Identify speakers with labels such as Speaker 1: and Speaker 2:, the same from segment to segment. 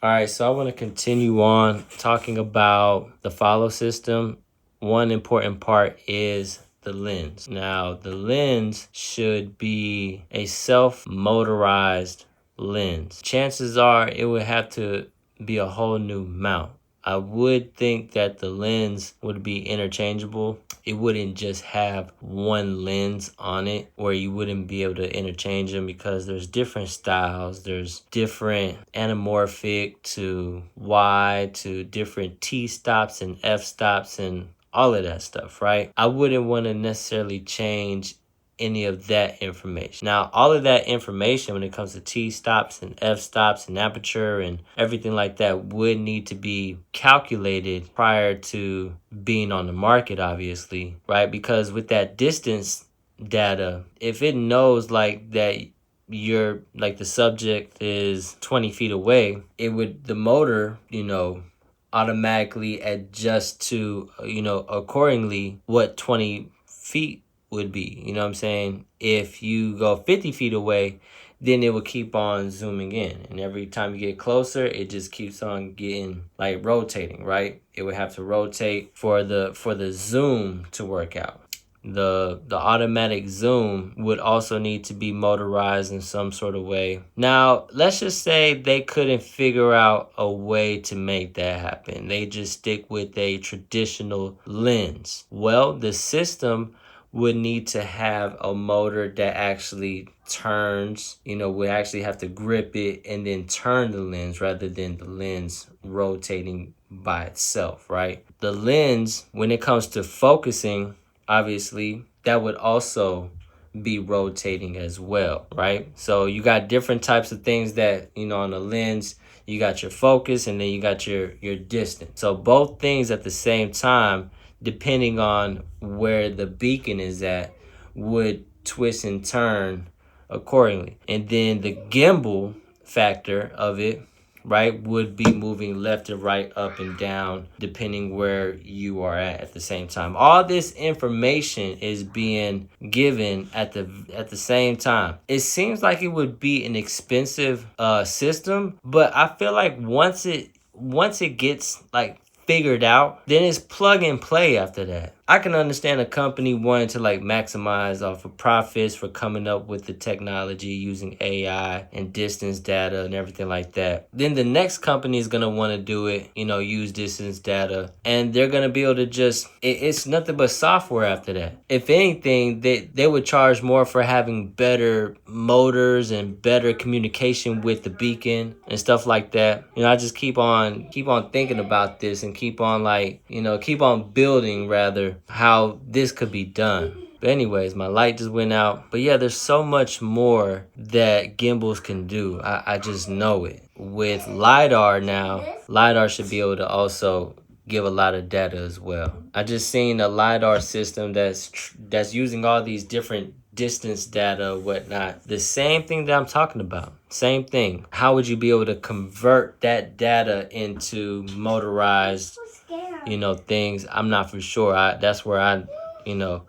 Speaker 1: All right, so I want to continue on talking about the follow system. One important part is the lens. Now, the lens should be a self-motorized lens. Chances are it would have to be a whole new mount. I would think that the lens would be interchangeable. It wouldn't just have one lens on it where you wouldn't be able to interchange them, because there's different styles. There's different anamorphic to Y to different T stops and F stops and all of that stuff, right? I wouldn't want to necessarily change any of that information. Now, all of that information when it comes to T stops and F stops and aperture and everything like that would need to be calculated prior to being on the market, obviously, right? Because with that distance data, if it knows like that you're like the subject is 20 feet away, it would, the motor, automatically adjust to, accordingly what 20 feet would be. You know what I'm saying? If you go 50 feet away, then it will keep on zooming in. And every time you get closer, it just keeps on getting like rotating, right? It would have to rotate for the zoom to work out. The automatic zoom would also need to be motorized in some sort of way. Now, let's just say they couldn't figure out a way to make that happen. They just stick with a traditional lens. Well, the system would need to have a motor that actually turns, would actually have to grip it and then turn the lens rather than the lens rotating by itself, right? The lens, when it comes to focusing, obviously, that would also be rotating as well, right? So you got different types of things that, on the lens, you got your focus and then you got your distance. So both things at the same time, depending on where the beacon is at, would twist and turn accordingly. And then the gimbal factor of it, right, would be moving left and right, up and down, depending where you are at the same time. All this information is being given at the same time. It seems like it would be an expensive system, but I feel like once it gets like figured out, then it's plug and play after that. I can understand a company wanting to like maximize off of profits for coming up with the technology using AI and distance data and everything like that. Then the next company is going to want to do it, use distance data, and they're going to be able to just, it's nothing but software after that. If anything, they would charge more for having better motors and better communication with the beacon and stuff like that. I just keep on thinking about this and keep on building rather how this could be done. But anyways, my light just went out. But yeah, there's so much more that gimbals can do. I just know it. With LiDAR now, LiDAR should be able to also give a lot of data as well. I just seen a LiDAR system that's using all these different distance data, whatnot. The same thing that I'm talking about. Same thing. How would you be able to convert that data into motorized, things? I'm not for sure. That's where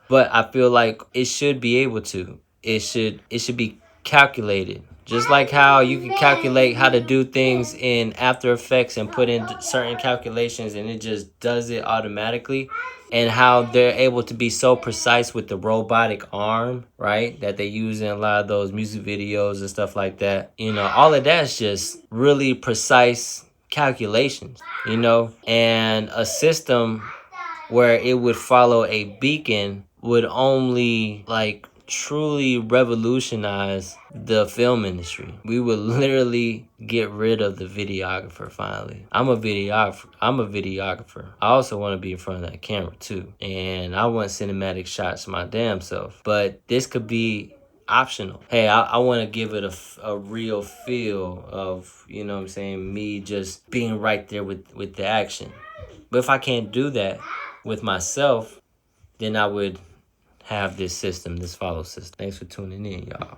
Speaker 1: but I feel like it should be able to. It should be calculated. Just like how you can calculate how to do things in After Effects and put in certain calculations and it just does it automatically. And how they're able to be so precise with the robotic arm, right? That they use in a lot of those music videos and stuff like that. All of that's just really precise calculations, and a system where it would follow a beacon would only like truly revolutionize the film industry. We would literally get rid of the videographer finally. I'm a videographer. I also want to be in front of that camera too. And I want cinematic shots my damn self. But this could be optional. Hey, I want to give it a real feel of, me just being right there with the action. But if I can't do that with myself, then I would have this system, this follow system. Thanks for tuning in, y'all.